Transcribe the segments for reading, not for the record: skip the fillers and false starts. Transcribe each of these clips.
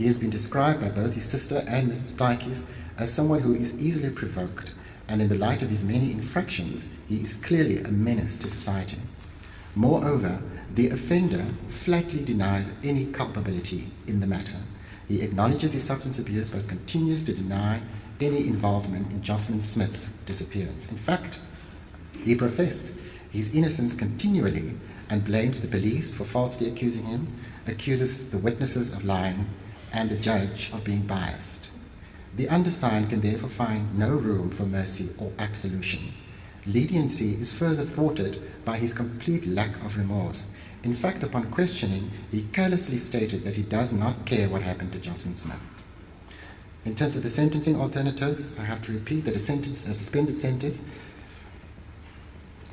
He has been described by both his sister and Mrs. Spikes as someone who is easily provoked, and in the light of his many infractions, he is clearly a menace to society. Moreover, the offender flatly denies any culpability in the matter. He acknowledges his substance abuse but continues to deny any involvement in Jocelyn Smith's disappearance. In fact, he professed his innocence continually and blames the police for falsely accusing him, accuses the witnesses of lying, and the judge of being biased. The undersigned can therefore find no room for mercy or absolution. Leniency is further thwarted by his complete lack of remorse. In fact, upon questioning, he carelessly stated that he does not care what happened to Jocelyn Smith. In terms of the sentencing alternatives, I have to repeat that a suspended sentence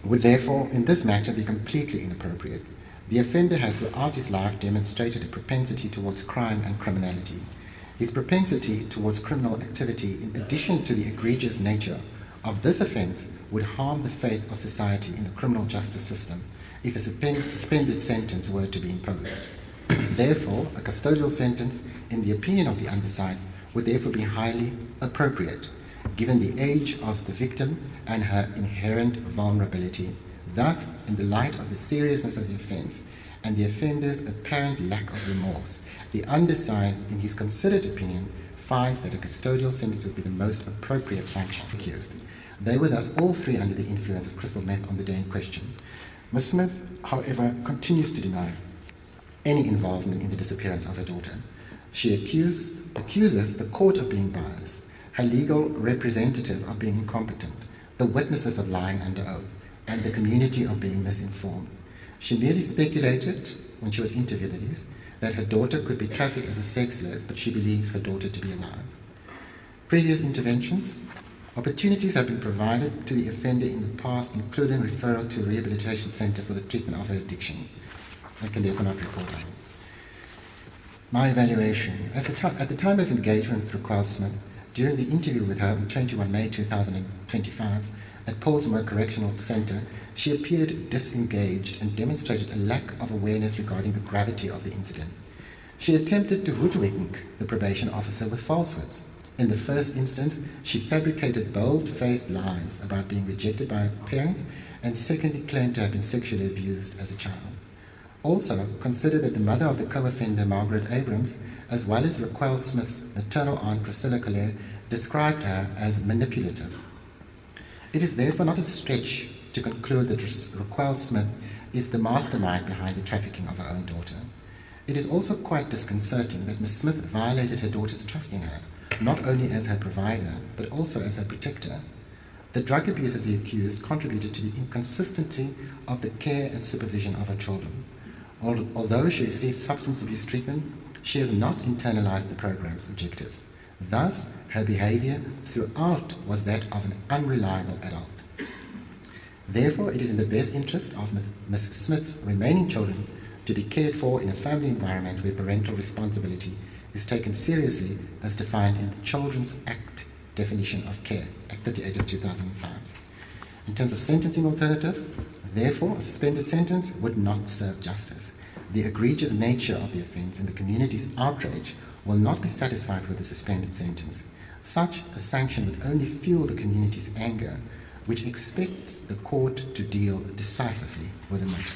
would therefore, in this matter, be completely inappropriate. The offender has throughout his life demonstrated a propensity towards crime and criminality. His propensity towards criminal activity, in addition to the egregious nature of this offence, would harm the faith of society in the criminal justice system if a suspended sentence were to be imposed. Therefore, a custodial sentence, in the opinion of the undersigned, would therefore be highly appropriate, given the age of the victim and her inherent vulnerability. Thus, in the light of the seriousness of the offence and the offender's apparent lack of remorse, the undersigned, in his considered opinion, finds that a custodial sentence would be the most appropriate sanction accused. They were thus all three under the influence of crystal meth on the day in question. Ms. Smith, however, continues to deny any involvement in the disappearance of her daughter. She accuses the court of being biased, her legal representative of being incompetent, the witnesses of lying under oath, and the community of being misinformed. She merely speculated, when she was interviewed that is, that her daughter could be trafficked as a sex slave, but she believes her daughter to be alive. Previous interventions. Opportunities have been provided to the offender in the past, including referral to a rehabilitation centre for the treatment of her addiction. I can therefore not report that. My evaluation. At the time of engagement with Raquel Smith, during the interview with her on 21 May 2025 at Paulsmoor Correctional Centre, she appeared disengaged and demonstrated a lack of awareness regarding the gravity of the incident. She attempted to hoodwink the probation officer with falsehoods. In the first instance, she fabricated bold-faced lies about being rejected by her parents, and secondly claimed to have been sexually abused as a child. Also, consider that the mother of the co-offender, Margaret Abrams, as well as Raquel Smith's maternal aunt, Priscilla Collier, described her as manipulative. It is therefore not a stretch to conclude that Raquel Smith is the mastermind behind the trafficking of her own daughter. It is also quite disconcerting that Ms. Smith violated her daughter's trust in her, not only as her provider, but also as her protector. The drug abuse of the accused contributed to the inconsistency of the care and supervision of her children. Although she received substance abuse treatment, she has not internalized the program's objectives. Thus, her behavior throughout was that of an unreliable adult. Therefore, it is in the best interest of Ms. Smith's remaining children to be cared for in a family environment where parental responsibility is taken seriously as defined in the Children's Act definition of care, Act 38 of 2005. In terms of sentencing alternatives, therefore, a suspended sentence would not serve justice. The egregious nature of the offence and the community's outrage will not be satisfied with a suspended sentence. Such a sanction would only fuel the community's anger, which expects the court to deal decisively with the matter.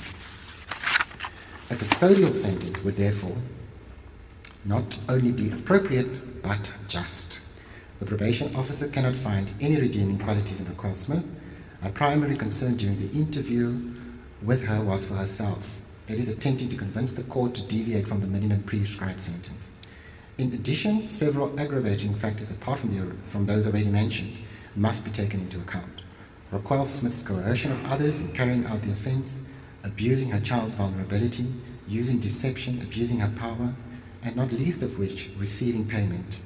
A custodial sentence would therefore not only be appropriate, but just. The probation officer cannot find any redeeming qualities in Raquel Smith. Our primary concern during the interview with her was for herself, that is, attempting to convince the court to deviate from the minimum prescribed sentence. In addition, several aggravating factors apart from those already mentioned must be taken into account. Raquel Smith's coercion of others in carrying out the offence, abusing her child's vulnerability, using deception, abusing her power, and not least of which, receiving payment.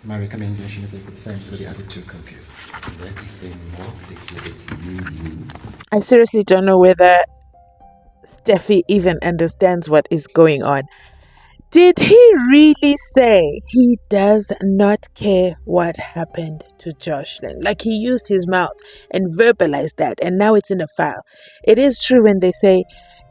My recommendation is therefore the same as for the other two co-accused. That is then more flexibility. I seriously don't know whether Steffi even understands what is going on. Did he really say he does not care what happened to Jocelyn? Like, he used his mouth and verbalized that, and now it's in a file. It is true when they say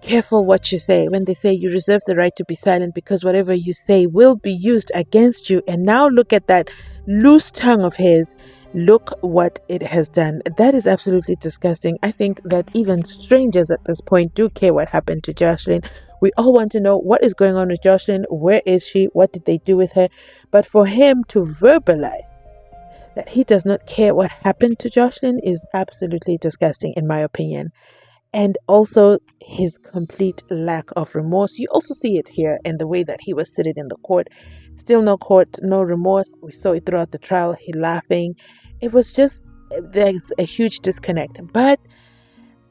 careful what you say. When they say you reserve the right to be silent because whatever you say will be used against you. And now look at that loose tongue of his. Look what it has done. That is absolutely disgusting. I think that even strangers at this point do care what happened to Jocelyn. We all want to know what is going on with Jocelyn. Where is she? What did they do with her? But for him to verbalize that he does not care what happened to Jocelyn is absolutely disgusting, in my opinion. And also his complete lack of remorse. You also see it here in the way that he was seated in the court. Still no court, no remorse. We saw it throughout the trial, he laughing. It was just, there's a huge disconnect. But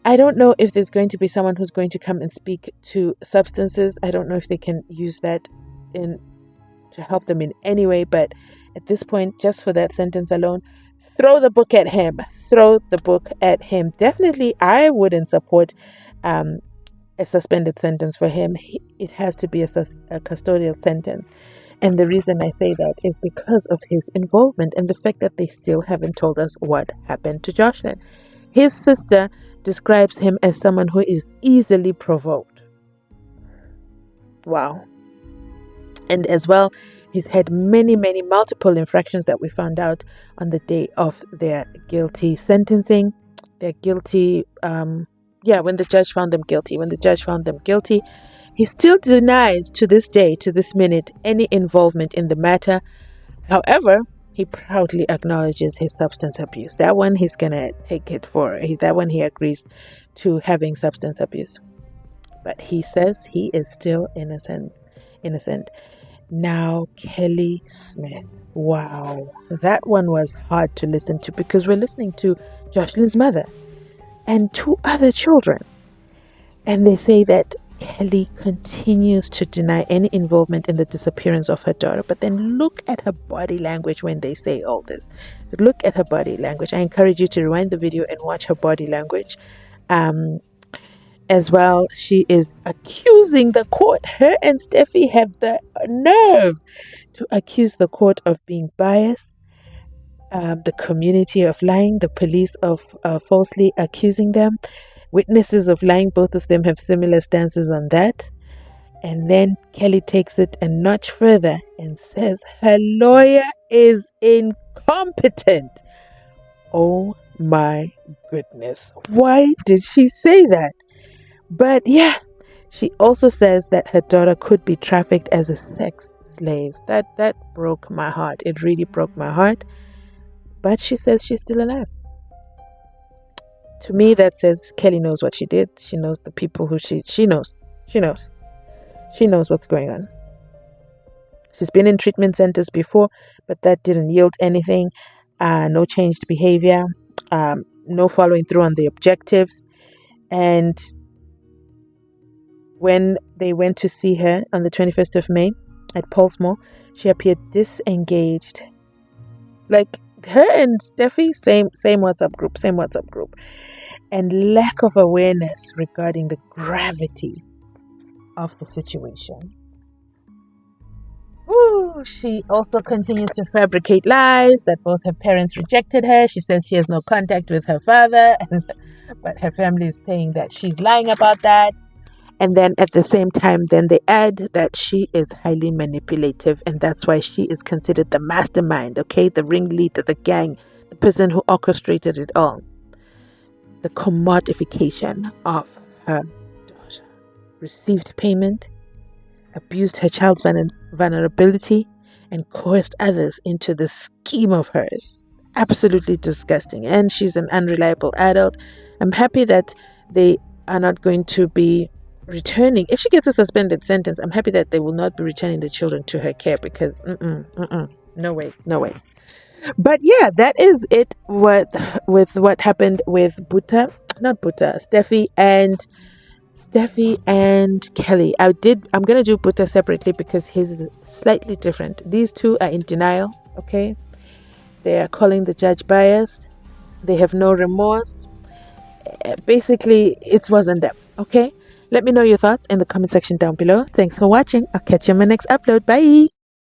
I don't know if there's going to be someone who's going to come and speak to substances. I don't know if they can use that to help them in any way. But at this point, just for that sentence alone, throw the book at him. Throw the book at him. Definitely, I wouldn't support a suspended sentence for him. It has to be a custodial sentence. And the reason I say that is because of his involvement and the fact that they still haven't told us what happened to Jocelyn. His sister describes him as someone who is easily provoked. Wow. And as well, he's had many multiple infractions that we found out on the day of their guilty sentencing. They're guilty, when the judge found them guilty. He still denies to this day, to this minute, any involvement in the matter. However, he proudly acknowledges his substance abuse. That one he's going to take it for. That one he agrees to having substance abuse. But he says he is still innocent. Now, Kelly Smith. Wow. That one was hard to listen to because we're listening to Jocelyn's mother and 2 other children. And they say that Kelly continues to deny any involvement in the disappearance of her daughter. But then look at her body language when they say all this. Look at her body language. I encourage you to rewind the video and watch her body language. As well, she is accusing the court. Her and Steffi have the nerve to accuse the court of being biased, the community of lying, the police of falsely accusing them, witnesses of lying. Both of them have similar stances on that. And then Kelly takes it a notch further and says her lawyer is incompetent. Oh my goodness. Why did she say that? But yeah, she also says that her daughter could be trafficked as a sex slave. That broke my heart. It really broke my heart. But she says she's still alive. To me, that says Kelly knows what she did. She knows the people who she knows. She knows what's going on. She's been in treatment centers before, but that didn't yield anything. No changed behavior. No following through on the objectives. And when they went to see her on the 21st of May at Portsmouth, she appeared disengaged. Like her and Steffi, same WhatsApp group. And lack of awareness regarding the gravity of the situation. Ooh, she also continues to fabricate lies that both her parents rejected her. She says she has no contact with her father, but her family is saying that she's lying about that. And then at the same time, then they add that she is highly manipulative, and that's why she is considered the mastermind, okay? The ringleader, the gang, the person who orchestrated it all. The commodification of her daughter. Received payment, abused her child's vulnerability, and coerced others into the scheme of hers. Absolutely disgusting. And she's an unreliable adult. I'm happy that they are not going to be returning. If she gets a suspended sentence, I'm happy that they will not be returning the children to her care because no ways. But yeah, that is it with what happened with Steffi and Kelly. I'm gonna do Buta separately because his is slightly different. These two are in denial, okay? They are calling the judge biased. They have no remorse. Basically, it wasn't them, okay? Let me know your thoughts in the comment section down below. Thanks for watching. I'll catch you in my next upload. Bye.